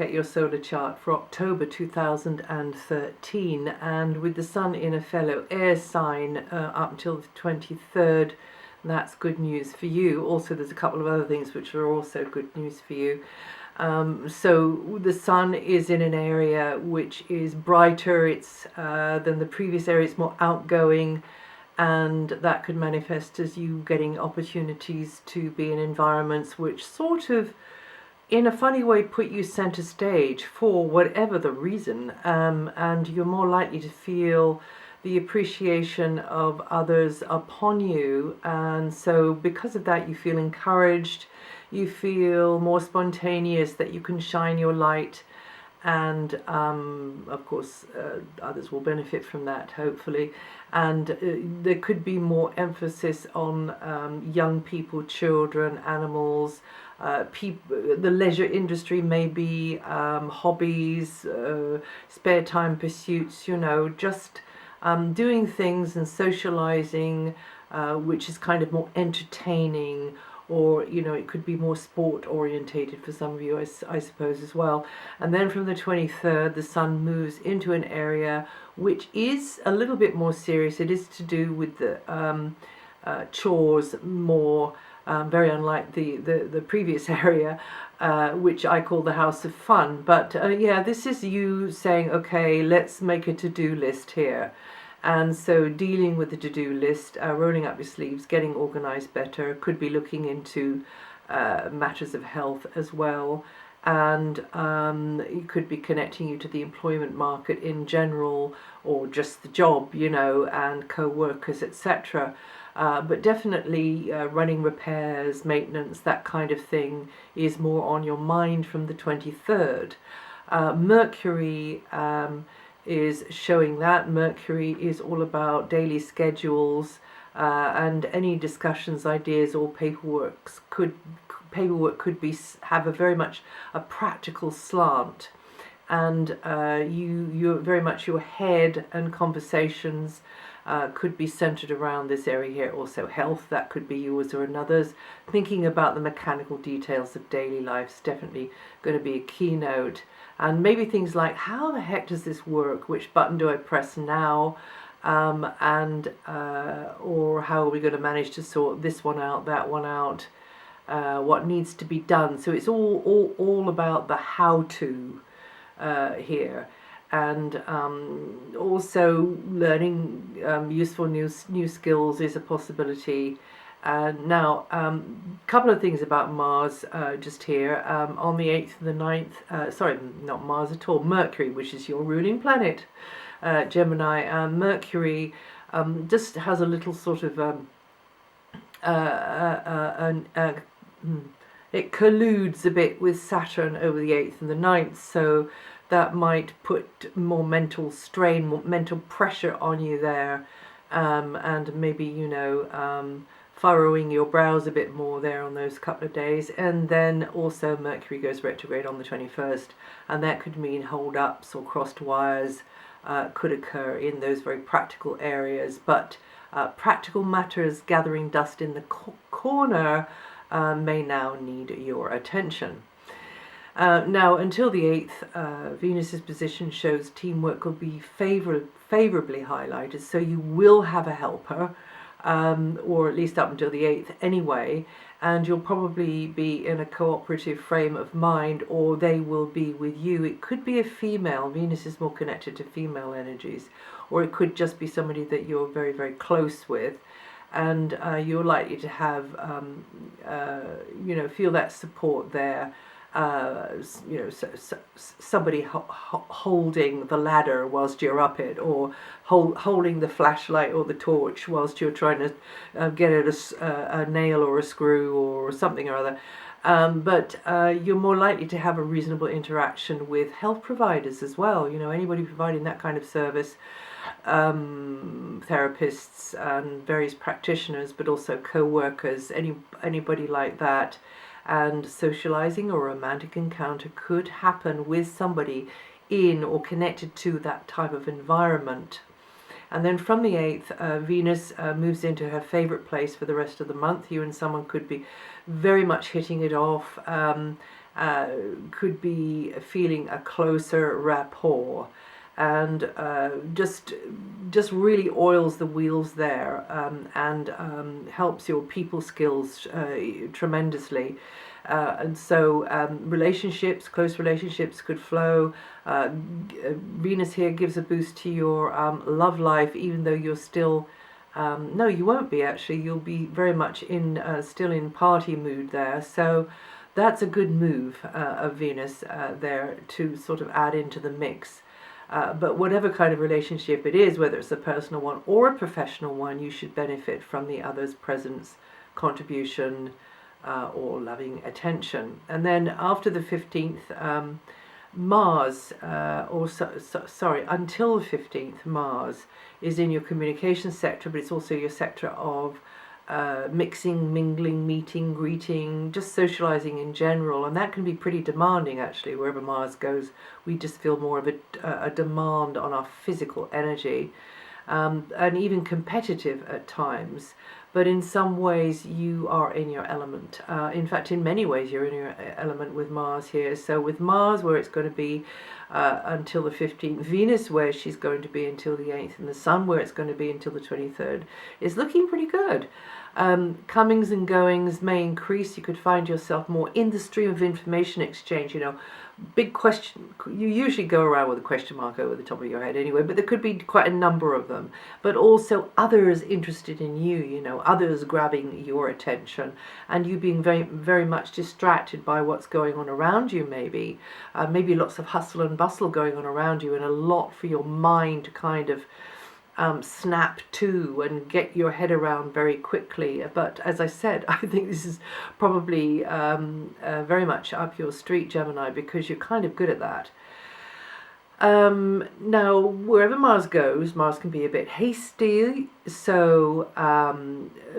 At your solar chart for October 2013, and with the Sun in a fellow air sign up until the 23rd, that's good news for you. Also, there's a couple of other things which are also good news for you. So the Sun is in an area which is brighter than the previous area. It's more outgoing, and that could manifest as you getting opportunities to be in environments which sort of, in a funny way, put you center stage for whatever the reason, and you're more likely to feel the appreciation of others upon you, and so because of that you feel encouraged, you feel more spontaneous, that you can shine your light, and of course others will benefit from that, hopefully. And there could be more emphasis on young people, children, animals, the leisure industry, maybe hobbies, spare time pursuits, just doing things and socializing, which is kind of more entertaining, or it could be more sport orientated for some of you, I suppose, as well. And then from the 23rd, the Sun moves into an area which is a little bit more serious. It is to do with the chores more. Very unlike the previous area, which I call the house of fun. But yeah, this is you saying, okay, let's make a to-do list here. And so dealing with the to-do list, rolling up your sleeves, getting organized better, could be looking into matters of health as well. And it could be connecting you to the employment market in general, or just the job, and co-workers, etc. But definitely running repairs, maintenance, that kind of thing is more on your mind from the 23rd. Mercury is showing that. Mercury is all about daily schedules, and any discussions, ideas, or paperwork could have a very much a practical slant, and you're very much, your head and conversations could be centered around this area here. Also health, that could be yours or another's. Thinking about the mechanical details of daily life is definitely going to be a keynote. And maybe things like, how the heck does this work? Which button do I press now? Or how are we going to manage to sort this one out, that one out? What needs to be done? So it's all about the how-to here. And also learning useful new skills is a possibility. Now, a couple of things about Mars just here. On the 8th and the 9th, sorry, not Mars at all, Mercury, which is your ruling planet, Gemini. Mercury just has a little sort of, it colludes a bit with Saturn over the 8th and the 9th, so that might put more mental strain, more mental pressure on you there, and maybe, furrowing your brows a bit more there on those couple of days. And then also Mercury goes retrograde on the 21st, and that could mean hold-ups or crossed wires could occur in those very practical areas. But practical matters gathering dust in the corner may now need your attention. Now, until the 8th, Venus's position shows teamwork will be favorably highlighted, so you will have a helper, or at least up until the 8th anyway, and you'll probably be in a cooperative frame of mind, or they will be with you. It could be a female. Venus is more connected to female energies, or it could just be somebody that you're very, very close with, and you're likely to have, feel that support there. Somebody holding the ladder whilst you're up it, or holding the flashlight or the torch whilst you're trying to get at a nail or a screw or something or other. But you're more likely to have a reasonable interaction with health providers as well. Anybody providing that kind of service, therapists and various practitioners, but also co-workers, anybody like that. And socializing or romantic encounter could happen with somebody in or connected to that type of environment. And then from the 8th, Venus moves into her favorite place for the rest of the month. You and someone could be very much hitting it off, could be feeling a closer rapport, and just really oils the wheels there, and helps your people skills tremendously. And so relationships, close relationships could flow. Venus here gives a boost to your love life, even though you're still no, you won't be actually. You'll be very much in still in party mood there. So that's a good move of Venus there to sort of add into the mix. But whatever kind of relationship it is, whether it's a personal one or a professional one, you should benefit from the other's presence, contribution, or loving attention. And then after the 15th, Mars, sorry, until the 15th, Mars is in your communication sector, but it's also your sector of mixing, mingling, meeting, greeting, just socializing in general. And that can be pretty demanding, actually. Wherever Mars goes, we just feel more of a demand on our physical energy, and even competitive at times. But in some ways you are in your element. In fact, in many ways you're in your element with Mars here. So with Mars, where it's going to be until the 15th, Venus, where she's going to be until the 8th, and the Sun, where it's going to be until the 23rd, is looking pretty good. Comings and goings may increase. You could find yourself more in the stream of information exchange. Big question. You usually go around with a question mark over the top of your head anyway, but there could be quite a number of them. But also others interested in you, others grabbing your attention, and you being very, very much distracted by what's going on around you, maybe. Maybe lots of hustle and bustle going on around you, and a lot for your mind to kind of snap to and get your head around very quickly. But as I said, I think this is probably very much up your street, Gemini, because you're kind of good at that. Now, wherever Mars goes, Mars can be a bit hasty, so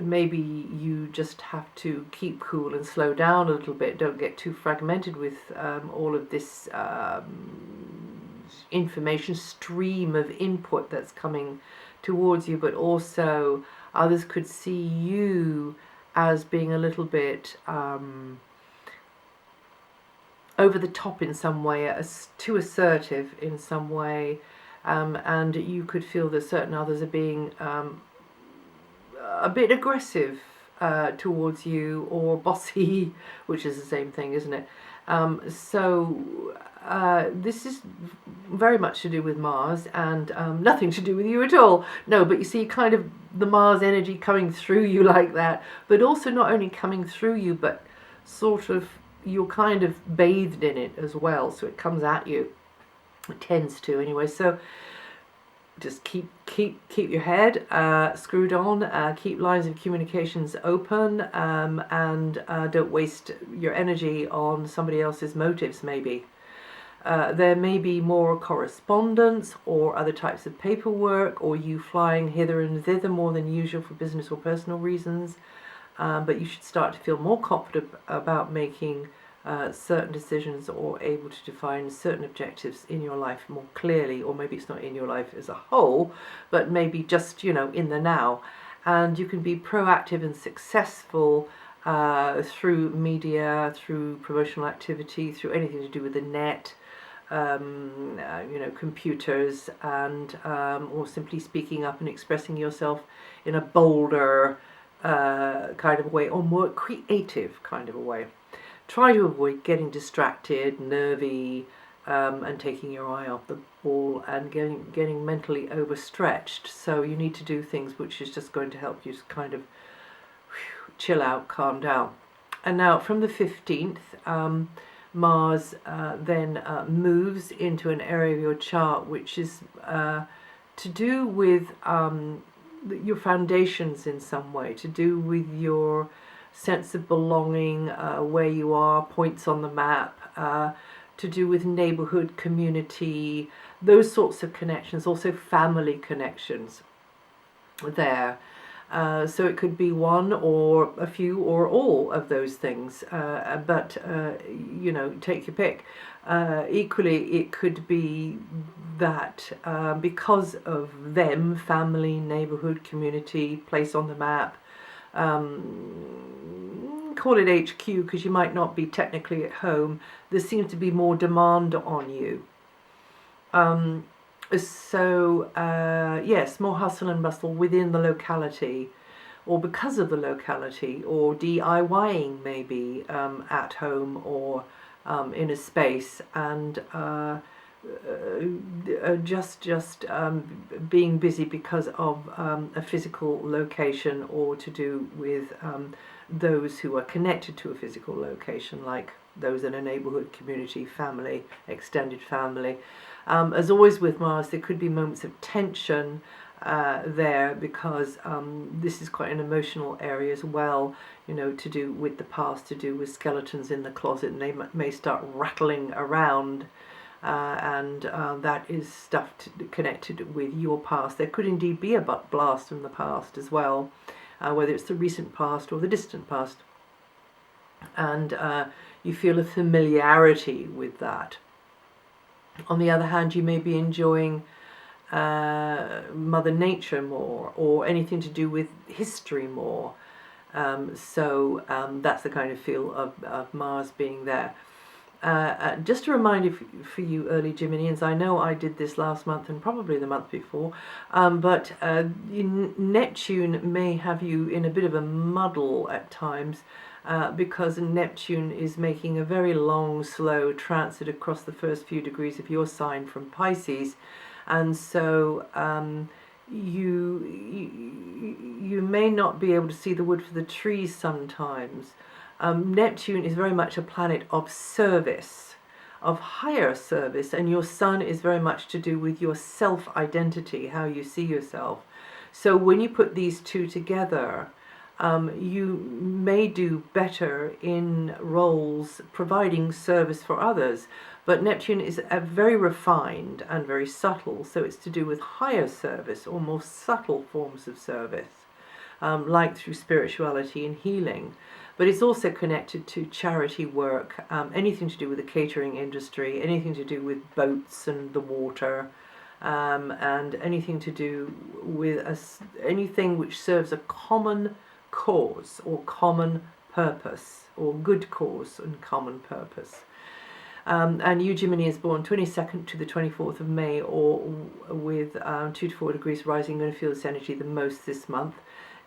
maybe you just have to keep cool and slow down a little bit. Don't get too fragmented with all of this information stream of input that's coming towards you, but also others could see you as being a little bit over the top in some way, too assertive in some way, and you could feel that certain others are being a bit aggressive towards you, or bossy, which is the same thing, isn't it? So this is very much to do with Mars, and nothing to do with you at all. No, but you see kind of the Mars energy coming through you like that, but also not only coming through you, but sort of you're kind of bathed in it as well. So it comes at you. It tends to anyway. So just keep your head screwed on, keep lines of communications open, and don't waste your energy on somebody else's motives, maybe. There may be more correspondence or other types of paperwork, or you flying hither and thither more than usual for business or personal reasons, but you should start to feel more confident about making certain decisions, or able to define certain objectives in your life more clearly. Or maybe it's not in your life as a whole, but maybe just in the now. And you can be proactive and successful through media, through promotional activity, through anything to do with the net, computers, and or simply speaking up and expressing yourself in a bolder kind of way, or more creative kind of a way. Try to avoid getting distracted, nervy, and taking your eye off the ball, and getting mentally overstretched. So you need to do things which is just going to help you kind of chill out, calm down. And now from the 15th, Mars then moves into an area of your chart which is to do with your foundations in some way, to do with your sense of belonging, where you are, points on the map, to do with neighborhood, community, those sorts of connections, also family connections there. So it could be one or a few or all of those things, but take your pick. Equally, it could be that because of them, family, neighborhood, community, place on the map, call it HQ because you might not be technically at home. There seems to be more demand on you. Yes, more hustle and bustle within the locality, or because of the locality, or DIYing maybe at home or in a space, and just being busy because of a physical location, or to do with those who are connected to a physical location, like those in a neighbourhood, community, family, extended family. As always with Mars, there could be moments of tension there, because this is quite an emotional area as well, to do with the past, to do with skeletons in the closet, and they may start rattling around, and that is stuff connected with your past. There could indeed be a blast from the past as well, whether it's the recent past or the distant past, and you feel a familiarity with that. On the other hand, you may be enjoying Mother Nature more, or anything to do with history more. So that's the kind of feel of Mars being there. Just a reminder for you early Geminians, I know I did this last month and probably the month before, but Neptune may have you in a bit of a muddle at times, because Neptune is making a very long, slow transit across the first few degrees of your sign from Pisces, and so you may not be able to see the wood for the trees sometimes. Neptune is very much a planet of service, of higher service, and your sun is very much to do with your self-identity, how you see yourself. So when you put these two together, you may do better in roles providing service for others. But Neptune is very refined and very subtle, so it's to do with higher service or more subtle forms of service, like through spirituality and healing. But it's also connected to charity work, anything to do with the catering industry, anything to do with boats and the water, and anything to do with anything which serves a common cause or common purpose, or good cause and common purpose. And you Gemini is born 22nd to the 24th of May, or with 2 to 4 degrees rising. Going to feel this energy the most this month.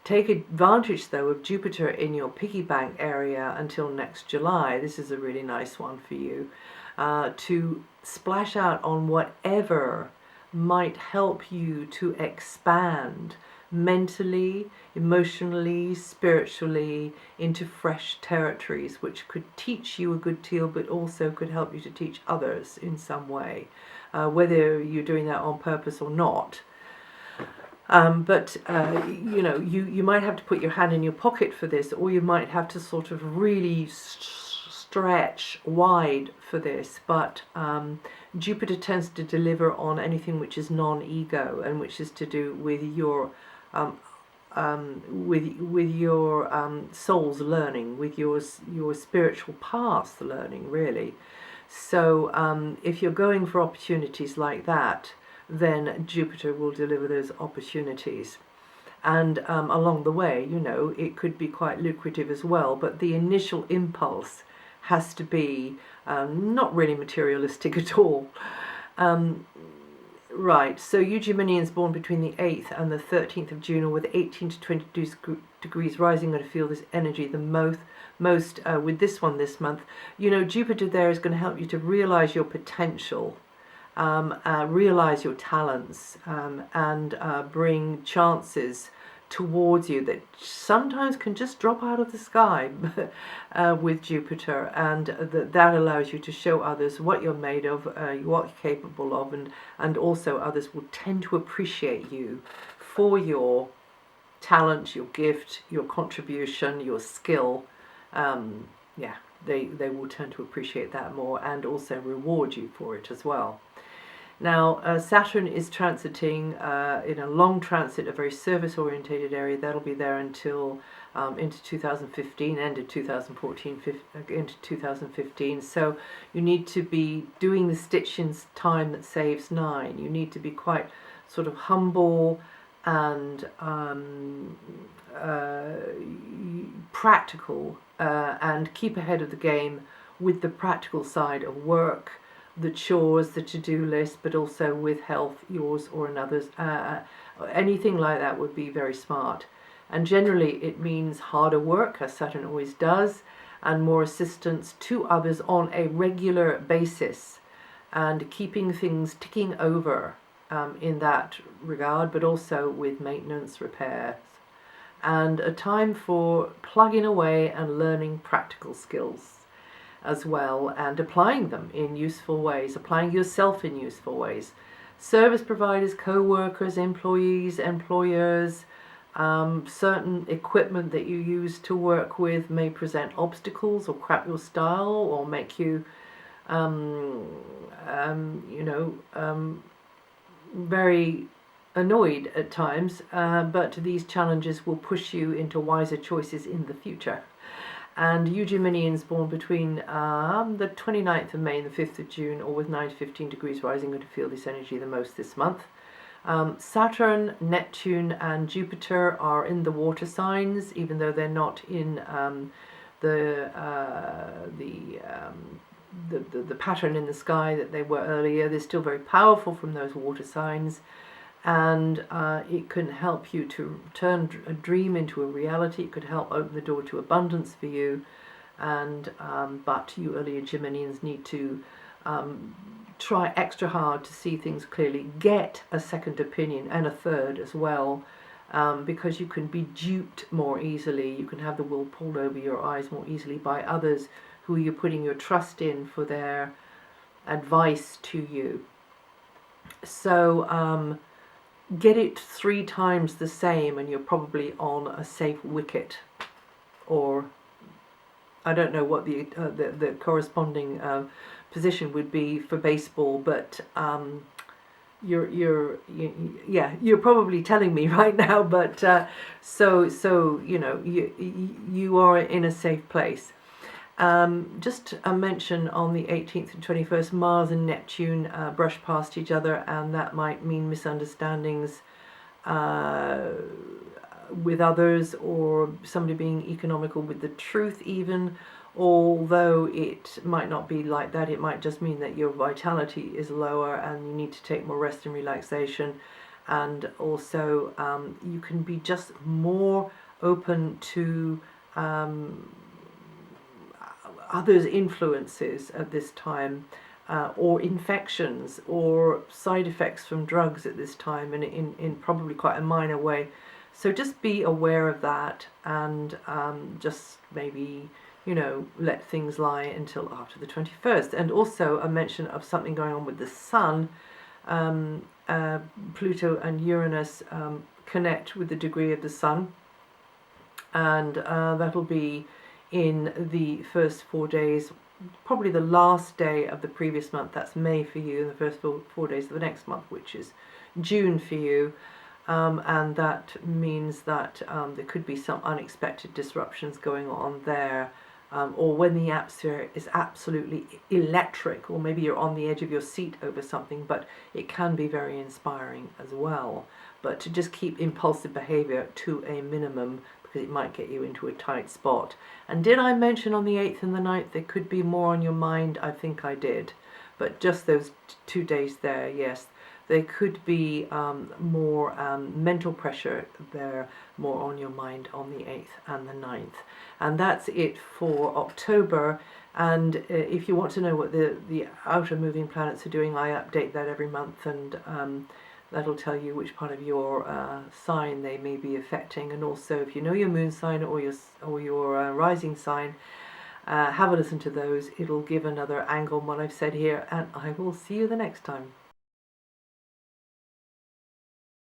Take advantage though of Jupiter in your piggy bank area until next July. This is a really nice one for you, to splash out on whatever might help you to expand mentally, emotionally, spiritually into fresh territories, which could teach you a good deal, but also could help you to teach others in some way, whether you're doing that on purpose or not. But you might have to put your hand in your pocket for this, or you might have to sort of really stretch wide for this. But Jupiter tends to deliver on anything which is non-ego, and which is to do with your soul's learning, with your spiritual path learning, really. So if you're going for opportunities like that, then Jupiter will deliver those opportunities. And along the way, it could be quite lucrative as well, but the initial impulse has to be not really materialistic at all. Right, so you Geminians born between the 8th and the 13th of June, or with 18 to 22 degrees rising, going to feel this energy the most with this one this month. Jupiter there is going to help you to realize your potential, realize your talents, and bring chances towards you that sometimes can just drop out of the sky with Jupiter, and that allows you to show others what you're made of, what you're capable of, and also others will tend to appreciate you for your talent, your gift, your contribution, your skill. They will tend to appreciate that more, and also reward you for it as well. Now, Saturn is transiting in a long transit, a very service-orientated area. That'll be there until into 2015, end of 2014, into 2015. So you need to be doing the stitch in time that saves 9. You need to be quite sort of humble, and practical, and keep ahead of the game with the practical side of work, the chores, the to-do list, but also with health, yours or another's. Anything like that would be very smart. And generally it means harder work, as Saturn always does, and more assistance to others on a regular basis, and keeping things ticking over in that regard, but also with maintenance, repairs, and a time for plugging away and learning practical skills as well, and applying them in useful ways, applying yourself in useful ways. Service providers, co-workers, employees, employers, certain equipment that you use to work with may present obstacles or crap your style or make you very annoyed at times, but these challenges will push you into wiser choices in the future. And you Geminians born between the 29th of May and the 5th of June, or with 9 to 15 degrees rising, going to feel this energy the most this month. Saturn, Neptune and Jupiter are in the water signs, even though they're not in the pattern in the sky that they were earlier. They're still very powerful from those water signs. And it can help you to turn a dream into a reality. It could help open the door to abundance for you. And but you earlier Geminians need to try extra hard to see things clearly. Get a second opinion and a third as well, because you can be duped more easily. You can have the wool pulled over your eyes more easily by others who you're putting your trust in for their advice to you. So get it 3 times the same and you're probably on a safe wicket, or I don't know what the corresponding position would be for baseball, but you're probably telling me right now, but so you know, you are in a safe place. Just a mention, on the 18th and 21st, Mars and Neptune brush past each other, and that might mean misunderstandings with others, or somebody being economical with the truth even. Although it might not be like that, it might just mean that your vitality is lower and you need to take more rest and relaxation. And also you can be just more open to others' influences at this time, or infections or side effects from drugs at this time, and in probably quite a minor way. So just be aware of that, and just maybe, you know, let things lie until after the 21st. And also a mention of something going on with the Sun. Pluto and Uranus connect with the degree of the Sun, and that'll be in the first 4 days, probably the last day of the previous month. That's May for you, and the first 4 days of the next month, which is June for you. And that means that there could be some unexpected disruptions going on there, or when the atmosphere is absolutely electric, or maybe you're on the edge of your seat over something, but it can be very inspiring as well. But to just keep impulsive behavior to a minimum, because it might get you into a tight spot. And did I mention on the 8th and the 9th there could be more on your mind? I think I did. But just those 2 days there, yes. There could be more mental pressure there, more on your mind on the 8th and the 9th. And that's it for October. And if you want to know what the outer moving planets are doing, I update that every month, and that'll tell you which part of your sign they may be affecting. And also, if you know your moon sign or your rising sign, have a listen to those. It'll give another angle on what I've said here, and I will see you the next time.